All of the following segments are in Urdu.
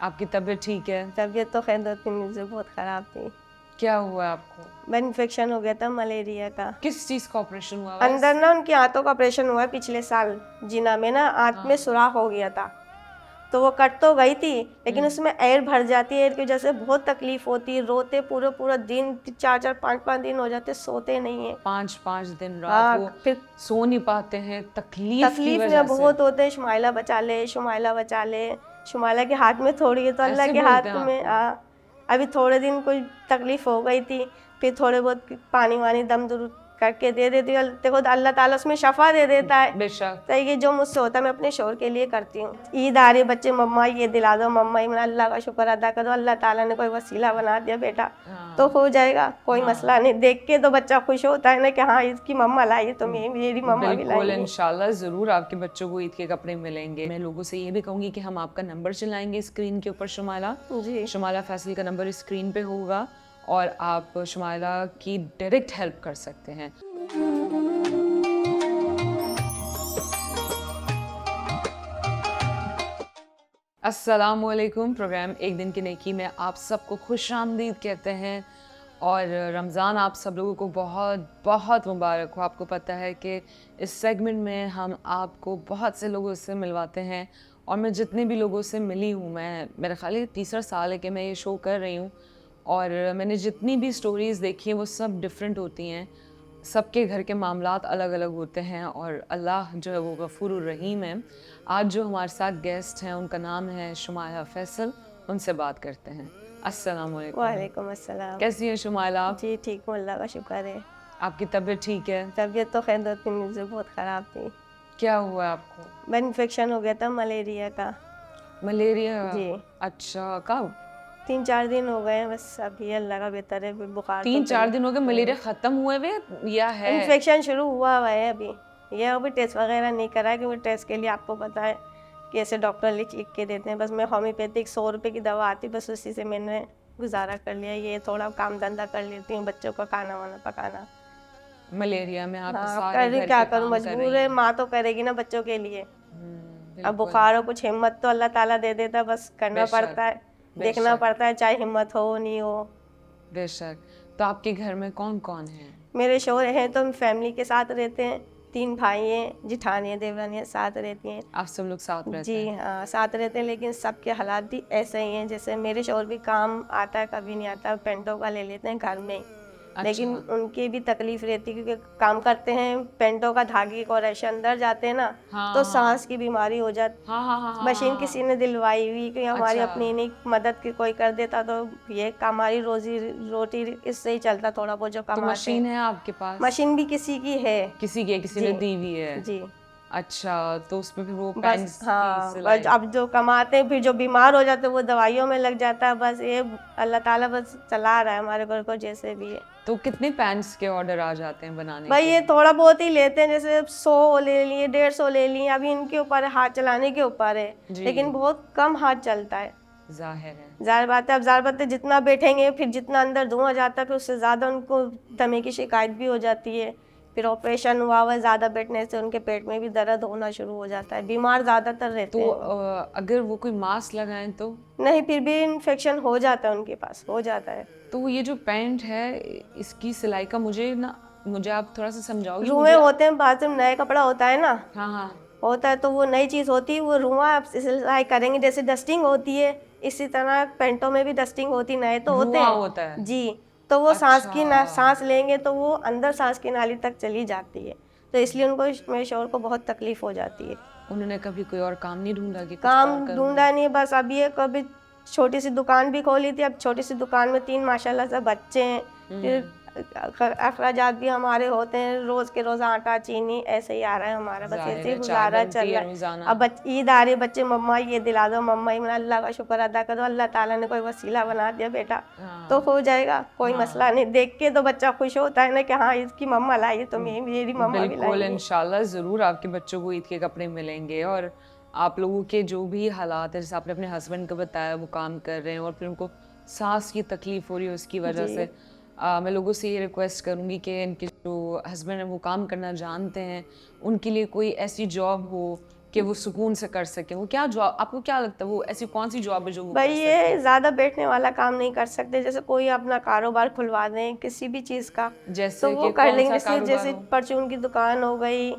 آپ کی طبیعت ٹھیک ہے؟ طبیعت تو خیر 2-3 دن سے بہت خراب تھی. کیا ہوا آپ کو؟ بن انفیکشن ہو گیا تھا ملیریا کا. کس چیز کا آپریشن ہوا ہے؟ اندر نا ان کی آنتوں کا آپریشن ہوا ہے پچھلے سال. جینا میں نا آنت میں سوراخ ہو گیا تھا, تو وہ کٹ تو گئی تھی لیکن اس میں ایئر بھر جاتی ہے. ایئر کی وجہ سے بہت تکلیف ہوتی ہے, روتے پورا دن 4-4 5-5 دن ہو جاتے, سوتے نہیں ہیں. 5 دن رات وہ پھر سو نہیں پاتے ہیں تکلیف کی میں وجہ سے. بہت ہوتے ہیں. شمائلہ بچا لے, شمائلہ بچا لے. شمائلہ کے ہاتھ میں تھوڑی ہے تو اللہ کے ہاتھ میں. ابھی تھوڑے دن کوئی تکلیف ہو گئی تھی, پھر تھوڑے بہت پانی وانی دم درود کر کے دے دیتی ہوں. دیکھو اللہ تعالیٰ اس میں شفا دے دیتا ہے. بے شک. تو یہ جو مجھ سے ہوتا ہے میں اپنے شوہر کے لیے کرتی ہوں. عید آ رہی, بچے مما یہ دلا دو, مما میں اللہ کا شکر ادا کرو, اللہ تعالیٰ نے کوئی وسیلہ بنا دیا بیٹا تو ہو جائے گا, کوئی مسئلہ نہیں. دیکھ کے تو بچہ خوش ہوتا ہے نا کہ ہاں اس کی مما لائی تو میری مما بھی لائی. بالکل انشاءاللہ ضرور آپ کے بچوں کو عید کے کپڑے ملیں گے. میں لوگوں سے یہ بھی کہوں گی کہ ہم آپ کا نمبر چلائیں گے اسکرین کے اوپر. شمائلہ فیصل کا نمبر اسکرین پہ ہوگا اور آپ شمائلہ کی ڈائریکٹ ہیلپ کر سکتے ہیں. السلام علیکم. پروگرام ایک دن کی نیکی میں آپ سب کو خوش آمدید کہتے ہیں, اور رمضان آپ سب لوگوں کو بہت بہت مبارک ہو. آپ کو پتہ ہے کہ اس سیگمنٹ میں ہم آپ کو بہت سے لوگوں سے ملواتے ہیں, اور میں جتنے بھی لوگوں سے ملی ہوں, میرا خیال ہے تیسرا سال ہے کہ میں یہ شو کر رہی ہوں, اور میں نے جتنی بھی سٹوریز دیکھی ہیں وہ سب ڈفرینٹ ہوتی ہیں. سب کے گھر کے معاملات الگ الگ ہوتے ہیں, اور اللہ جو ہے وہ غفور الرحیم ہے. آج جو ہمارے ساتھ گیسٹ ہیں ان کا نام ہے شمائلہ فیصل. ان سے بات کرتے ہیں. السلام علیکم. وعلیکم السلام. کیسی ہیں شمائلہ آپ؟ جی ٹھیک ہوں, اللہ کا شکر ہے. آپ کی طبیعت ٹھیک ہے؟ طبیعت تو خیر 2-3 دن سے بہت خراب تھی. کیا ہوا ہے آپ کو؟ بن انفیکشن ہو گیا تھا ملیریا کا. ملیریا؟ جی. اچھا, کب؟ 3-4 دن ہو گئے بس. ابھی اللہ کا بہتر ہے. بخار 3-4 دن ہو گئے. ملیریا ختم ہوئے ہوئے یا ہے؟ انفیکشن شروع ہوا ہے ابھی. یہ ابھی ٹیسٹ وغیرہ نہیں کرا ہے, کیونکہ ٹیسٹ کے لیے آپ کو پتہ ہے کہ ایسے ڈاکٹر لکھ کے دیتے ہیں. بس میں ہومیوپیتھک 100 روپے کی دوا آتی, بس اسی سے میں نے گزارا کر لیا. یہ تھوڑا کام دھندا کر لیتی ہوں, بچوں کا کھانا وانا پکانا. ملیریا میں آپ کیا کروں, مجبور ہے. ماں تو کرے گی نا بچوں کے لیے. اب بخار ہو, کچھ ہمت تو اللہ تعالیٰ دے دیتا ہے, بس کرنا پڑتا ہے, دیکھنا پڑتا ہے, چاہے ہمت ہو نہیں ہو. بے شک. تو آپ کے گھر میں کون کون ہیں؟ میرے شوہر ہیں تو ہم فیملی کے ساتھ رہتے ہیں. 3 بھائی ہیں, جٹھانیاں دیورانیاں ساتھ رہتی ہیں. آپ سب لوگ ساتھ رہتے ہیں؟ جی ہاں ساتھ رہتے ہیں, لیکن سب کے حالات بھی ایسے ہی ہیں. جیسے میرے شوہر بھی کام آتا ہے, کبھی نہیں آتا, پینٹوں کا لے لیتے ہیں گھر میں. لیکن ان کی بھی تکلیف رہتی ہے, کیونکہ کام کرتے ہیں, پینٹوں کا دھاگے کو ریشے اندر جاتے ہیں نا, تو سانس کی بیماری ہو جاتی. مشین کسی نے دلوائی ہوئی کہ ہماری اپنی نہیں مدد کی کوئی کر دیتا, تو یہ ہماری روزی روٹی اس سے ہی چلتا تھوڑا بہت جو کماتے ہیں. مشین ہے آپ کے پاس؟ مشین بھی کسی کی ہے. کسی نے دی ہوئی ہے؟ جی. اچھا, تو اس میں پھر وہ بس ہاں, اب جو کماتے ہیں پھر جو بیمار ہو جاتے ہیں وہ دوائیوں میں لگ جاتا ہے. بس یہ اللہ تعالیٰ بس چلا رہا ہے ہمارے گھر کو جیسے بھی ہے. تو کتنے پینٹس کے آرڈر آ جاتے ہیں بنانے کے؟ بھائی یہ تھوڑا بہت ہی لیتے ہیں, جیسے 100 لے لیے, 150 لے لیے. ابھی ان کے اوپر ہاتھ چلانے کے اوپر ہے, لیکن بہت کم ہاتھ چلتا ہے. ظاہر ہے. ظاہر بات ہے. اب ظاہر بات ہے جتنا بیٹھیں گے پھر جتنا اندر دھواں جاتا ہے, پھر اس سے زیادہ ان کو دمے کی شکایت بھی ہو جاتی ہے. پھر آپریشن ہوا زیادہ بیٹھنے سے ان کے پیٹ میں بھی درد ہونا شروع ہو جاتا ہے. بیمار زیادہ تر رہتے ہیں. تو اگر وہ کوئی ماسک لگائیں تو نہیں, پھر بھی انفیکشن ہو جاتا ہے ان کے پاس, ہو جاتا ہے. تو یہ جو پینٹ ہے اس کی سلائی کا مجھے آپ تھوڑا سا سمجھاؤ گے؟ روئیں ہوتے ہیں, بعض میں نیا کپڑا ہوتا ہے نا, ہاں ہوتا ہے, تو وہ نئی چیز ہوتی ہے, وہ روواں سلائی کریں گے. جیسے ڈسٹنگ ہوتی ہے اسی طرح پینٹوں میں بھی ڈسٹنگ ہوتی, نئے تو ہوتے ہیں. جی. تو وہ سانس لیں گے تو وہ اندر سانس کی نالی تک چلی جاتی ہے, تو اس لیے ان کو, میرے شوہر کو بہت تکلیف ہو جاتی ہے. انہوں نے کبھی کوئی اور کام نہیں ڈھونڈا؟ کام ڈھونڈا نہیں, بس اب یہ کبھی چھوٹی سی دکان بھی کھولی تھی. اب چھوٹی سی دکان میں 3 ماشاءاللہ سے بچے ہیں, پھر اخراجات بھی ہمارے ہوتے ہیں, روز کے روز آٹا چینی ایسے ہی آ رہا ہے ہمارا, بس ایسے ہی گزارا چل رہا ہے. اب عید آ رہی, بچے مما یہ دلا دو, مما میں اللہ کا شکر ادا کرو, اللہ تعالیٰ نے کوئی وسیلہ بنا دیا بیٹا تو ہو جائے گا, کوئی مسئلہ نہیں. دیکھ کے تو بچہ خوش ہوتا ہے نا کہ ہاں اس کی مما لائی تو میری مما بھی لائی. بالکل انشاءاللہ ضرور آپ کے بچوں کو عید کے کپڑے ملیں گے. اور آپ لوگوں کے جو بھی حالات ہیں, جیسے آپ نے اپنے ہسبینڈ کو بتایا وہ کام کر رہے ہیں اور پھر ان کو سانس کی تکلیف ہو رہی ہے اس کی وجہ سے, میں لوگوں سے یہ ریکویسٹ کروں گی کہ ان کے جو ہسبینڈ ہیں وہ کام کرنا جانتے ہیں, ان کے لیے کوئی ایسی جاب ہو کہ وہ سکون سے کر سکیں. وہ کیا جاب, آپ کو کیا لگتا ہے وہ ایسی کون سی جاب ہے جو وہ بھائی یہ زیادہ بیٹھنے والا کام نہیں کر سکتے, جیسے کوئی اپنا کاروبار کھلوا دیں کسی بھی چیز کا جیسے تو وہ کر لیں گے, جیسے پرچون کی دکان ہو گئی,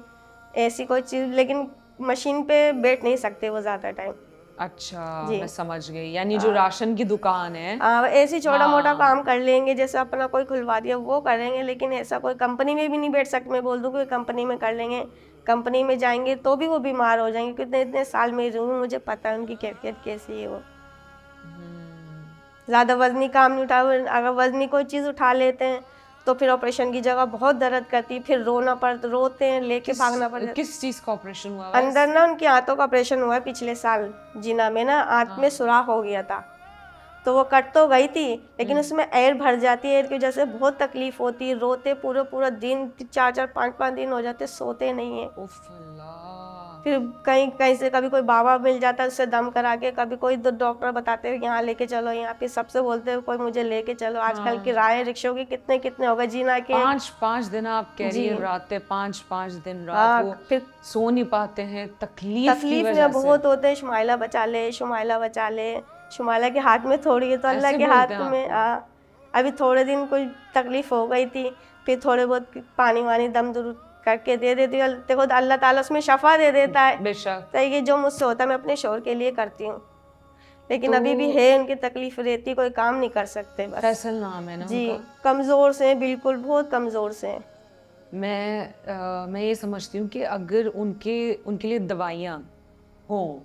ایسی کوئی چیز, لیکن مشین پہ بیٹھ نہیں سکتے وہ زیادہ ٹائم. اچھا میں سمجھ گئی, یعنی جو راشن کی دکان ہے ایسی چھوٹا موٹا کام کر لیں گے, جیسے اپنا کوئی کھلوا دیا وہ کریں گے, لیکن ایسا کوئی کمپنی میں بھی نہیں بیٹھ سکتے. میں بول دوں کہ کمپنی میں کر لیں گے, کمپنی میں جائیں گے تو بھی وہ بیمار ہو جائیں گے, کتنے اتنے سال میں رہوں, مجھے پتہ ہے ان کی کیفیت کیسی ہے. وہ زیادہ وزنی کام نہیں اٹھا, اگر وزنی کوئی چیز اٹھا لیتے ہیں تو پھر آپریشن کی جگہ بہت درد کرتی, پھر رونا پڑتا, روتے ہیں, لے کے بھاگنا پڑتا. کس چیز کا آپریشن ہوا؟ اندر نا ان کی آنتوں کا آپریشن ہوا ہے پچھلے سال, جینا میں نا آنت میں سوراخ ہو گیا تھا, تو وہ کٹ تو گئی تھی لیکن اس میں ایئر بھر جاتی ہے, ایئر کی وجہ سے بہت تکلیف ہوتی ہے, روتے پورا دن, 4 5 دن ہو جاتے, سوتے نہیں ہیں. پھر کہیں سے کبھی کوئی بابا مل جاتا ہے, اس سے دم کرا کے, کبھی کوئی ڈاکٹر بتاتے ہیں یہاں لے کے چلو, یہاں پہ سب سے بولتے ہیں کوئی مجھے لے کے چلو. آج کل کرائے رکشوں کی کتنے ہو گئے, جینا کے 5 دن آپ کہہ رہی ہیں راتیں, 5 دن رات وہ پھر سو نہیں پاتے ہیں تکلیف میں بہت ہوتے ہیں. شمائلہ بچا لے, شمائلہ کے ہاتھ میں تھوڑی ہے تو اللہ کے ہاتھ میں. ابھی تھوڑے دن کوئی تکلیف ہو گئی تھی, پھر تھوڑے بہت پانی وانی دم درود کر کے دے دیتی ہوں, دیکھو اللہ تعالیٰ اس میں شفا دے دیتا ہے. بے شک تو یہ جو مجھ سے ہوتا ہے میں اپنے شوہر کے لیے کرتی ہوں, لیکن ابھی بھی ہے ان کی تکلیف رہتی, کوئی کام نہیں کر سکتے. بس فیصل نام ہے نا جی, کمزور سے ہیں بالکل, بہت کمزور سے ہیں. میں یہ سمجھتی ہوں کہ اگر ان کے لیے دوائیاں ہوں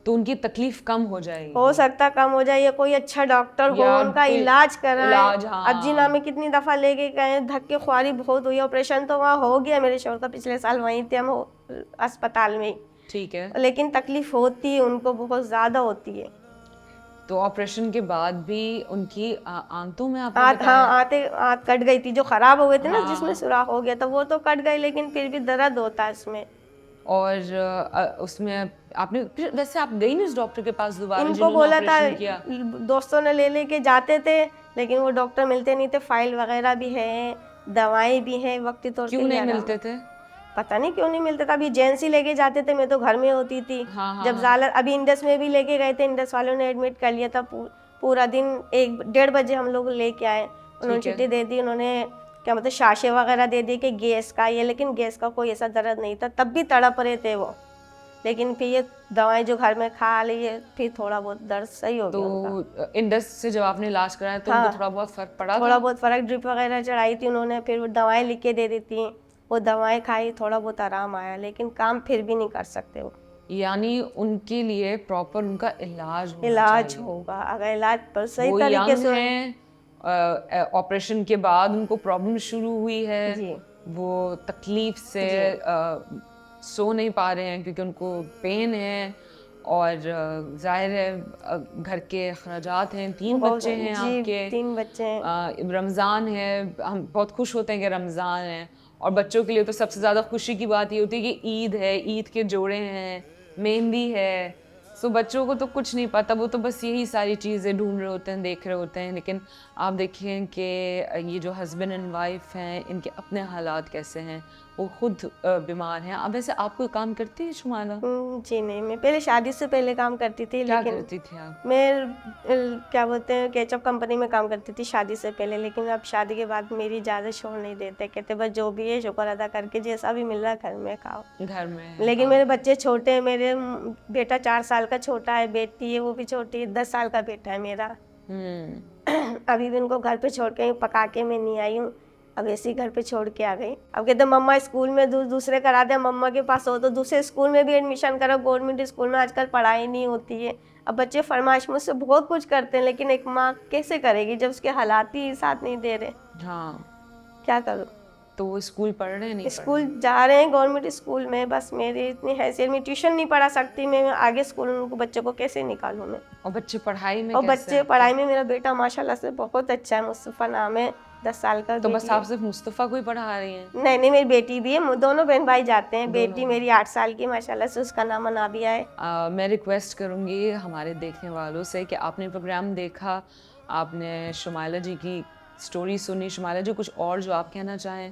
تو ان کی تکلیف کم ہو جائے گی, ہو سکتا کم ہو جائے, یا کوئی اچھا ڈاکٹر ہو ان کا علاج کرائے. اب جینا میں کتنی دفعہ لے کے گئے, دھکے خواری بہت ہوئی, آپریشن تو وہاں ہو گیا میرے شوہر کا پچھلے سال, وہیں تھے ہم اسپتال میں, ٹھیک ہے, لیکن تکلیف ہوتی ہے ان کو, بہت زیادہ ہوتی ہے. تو آپریشن کے بعد بھی ان کی آنتوں میں آنت کٹ گئی تھی, جو خراب ہو گئے تھے نا, جس میں سوراخ ہو گیا تھا, وہ تو کٹ گئی, لیکن پھر بھی درد ہوتا ہے اس میں. اور اس میں آپ نے ویسے آپ گئی نہیں اس ڈاکٹر کے پاس دوبارہ؟ ان کو بولا تھا, دوستوں نے لے کے جاتے تھے, لیکن وہ ڈاکٹر ملتے نہیں تھے. فائل وغیرہ بھی ہے, دوائیں بھی ہیں, وقتی طور پہ کیوں نہیں ملتے تھے؟ پتہ نہیں کیوں نہیں ملتے تھا. ابھی ایجنسی لے کے جاتے تھے, میں تو گھر میں ہوتی تھی. جب زالر ابھی انڈس میں بھی لے کے گئے تھے, انڈس والوں نے ایڈمٹ کر لیا تھا. پورا دن 1-1:30 بجے ہم لوگ لے کے آئے, انہوں نے چھٹی دے دی, انہوں نے کیا مطلب شاشے وغیرہ دے دی کہ گیس کا یہ, لیکن گیس کا کوئی ایسا درد نہیں تھا, تب بھی تڑپ رہے تھے وہ. لیکن پھر یہ دوائیں جو گھر میں کھا لی ہے, پھر تھوڑا بہت درد صحیح ہو گیا. تو انڈس سے جب آپ نے علاج کرایا تو ان کو تھوڑا بہت فرق پڑا؟ تھوڑا بہت فرق, ڈرپ وغیرہ چڑھائی تھی انہوں نے, پھر وہ دوائیں لکھ کے دے دی تھیں, وہ دوائیں کھائی, تھوڑا بہت آرام آیا, لیکن کام پھر بھی نہیں کر سکتے وہ. یعنی ان کے لیے پراپر ان کا علاج ہوگا, اگر علاج پر صحیح طریقے سے. آپریشن کے بعد ان کو پرابلم شروع ہوئی ہے, وہ تکلیف سے سو نہیں پا رہے ہیں کیونکہ ان کو پین ہے, اور ظاہر ہے گھر کے اخراجات ہیں, 3 بچے ہیں آپ کے, 3 بچے ہیں, رمضان ہے, ہم بہت خوش ہوتے ہیں کہ رمضان ہے, اور بچوں کے لیے تو سب سے زیادہ خوشی کی بات یہ ہوتی ہے کہ عید ہے, عید کے جوڑے ہیں, مہندی ہے. سو بچوں کو تو کچھ نہیں پتہ, وہ تو بس یہی ساری چیزیں ڈھونڈ رہے ہوتے ہیں, دیکھ رہے ہوتے ہیں. لیکن آپ دیکھیں کہ یہ جو ہسبینڈ اینڈ وائف ہیں, ان کے اپنے حالات کیسے ہیں, وہ خود بیمار ہیں. اب ویسے آپ کوئی کام کرتی ہے شمالہ؟ جی نہیں, میں پہلے شادی سے پہلے کام کرتی تھی. کیا کرتی تھی آپ؟ میں کیا بولتے ہیں کیچپ کمپنی میں کام کرتی تھی شادی سے پہلے, لیکن اب شادی کے بعد میری اجازت شوہر نہیں دیتے, کہتے بس جو بھی ہے شکر ادا کر کے جیسا بھی مل رہا ہے گھر میں کھاؤ. گھر میں لیکن میرے بچے چھوٹے ہیں, میرے بیٹا 4 سال کا چھوٹا ہے, بیٹی ہے وہ بھی چھوٹی ہے, 10 سال کا بیٹا ہے میرا. ابھی بھی ان کو گھر پہ چھوڑ کے پکا کے میں نہیں آئی ہوں, اب ایسے ہی گھر پہ چھوڑ کے آ گئی. اب کہتے ہیں مما اسکول میں دوسرے کرا دیں, مما کے پاس ہو تو دوسرے اسکول میں بھی ایڈمیشن کرو, گورنمنٹ اسکول میں آج کل پڑھائی نہیں ہوتی ہے. اب بچے فرمائش مجھ سے بہت کچھ کرتے ہیں, لیکن ایک ماں کیسے کرے گی جب اس کے حالات ہی ساتھ نہیں دے رہے. کیا کروں؟ تو وہ اسکول پڑھ رہے ہیں؟ نہیں اسکول جا رہے ہیں گورنمنٹ اسکول میں, بس میری اتنی حیثیت, میں ٹیوشن نہیں پڑھا سکتی, میں آگے اسکول ان کو بچوں کو کیسے نکالوں میں. اور بچے پڑھائی میں؟ اور بچے پڑھائی میں میرا بیٹا ماشاء اللہ سے بہت اچھا ہے, مصطفیٰ نام ہے, 10 سال کا. تو بس آپ صرف مصطفیٰ کو ہی پڑھا رہی ہیں؟ نہیں, میری بیٹی بھی ہے, دونوں بہن بھائی جاتے ہیں. بیٹی میری 8 سال کی ماشاء اللہ سے, اس کا نام نابیہ ہے. میں ریکویسٹ کروں گی ہمارے دیکھنے والوں سے کہ آپ نے پروگرام دیکھا, آپ نے شمائلہ جی کی اسٹوری سنی. شمائلہ جی کچھ اور جو آپ کہنا چاہیں؟